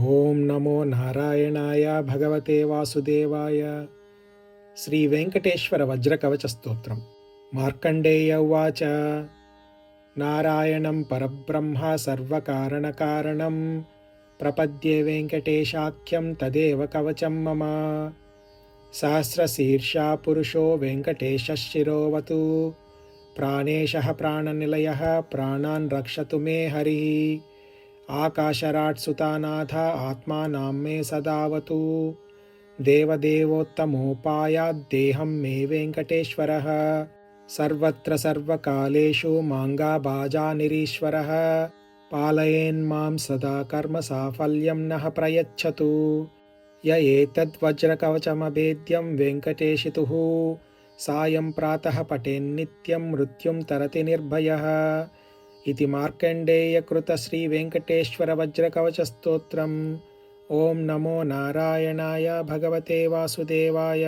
ಓಂ ನಮೋ ನಾರಾಯಣಾಯ ಭಗವತೆ ವಾಸುದೇವಾಯ. ಶ್ರೀ ವೆಂಕಟೇಶ್ವರ ವಜ್ರಕವಚ ಸ್ತೋತ್ರಂ. ಮಾರ್ಕಂಡೇಯ ಉವಾಚ. ನಾರಾಯಣಂ ಪರಬ್ರಹ್ಮ ಸರ್ವಕಾರಣಕಾರಣಂ ಪ್ರಪದ್ಯೆ ವೆಂಕಟೇಶಾಖ್ಯಂ ತದೇವ ಕವಚಂ ಮಮ. ಸಹಸ್ರಶೀರ್ಷಾ ಪುರುಷೋ ವೆಂಕಟೇಶಃ ಶಿರೋವತು. ಪ್ರಾಣೇಶಃ ಪ್ರಾಣನಿಲಯಃ ಪ್ರಾಣಾನ್ ರಕ್ಷತು ಮೇ ಹರಿಃ. ಆಕಾಶರಾಟ್ಸುತಾನಾಥ ಆತ್ಮಾನಾಂ ಮೇ ಸದಾವತು. ದೇವದೇವೋತ್ತಮೋಪಾಯಾದ್ದೇಹಂ ಮೇ ವೆಂಕಟೇಶ್ವರಃ. ಸರ್ವತ್ರ ಸರ್ವಕಾಲೇಷು ಮಾಂಗಾಭಾಜಾನಿರೀಶ್ವರಃ. ಪಾಲಯೇನ್ಮಾಂ ಸದಾ ಕರ್ಮ ಸಾಫಲ್ಯಂ ನಃ ಪ್ರಯಚ್ಛತು. ಯ ಏತದ್ವಜ್ರಕವಚಮಭೇದ್ಯಂ ವೆಂಕಟೇಶಿತುಃ. ಸಾಯಂ ಪ್ರಾತಃ ಪಠೇನ್ನಿತ್ಯಂ ಮೃತ್ಯುಂ ತರತಿ ನಿರ್ಭಯಃ. इति मार्कण्डेयकृत श्री वेंकटेश्वर वज्रकवच स्तोत्रम्. ओं नमो नारायणाय भगवते वासुदेवाय.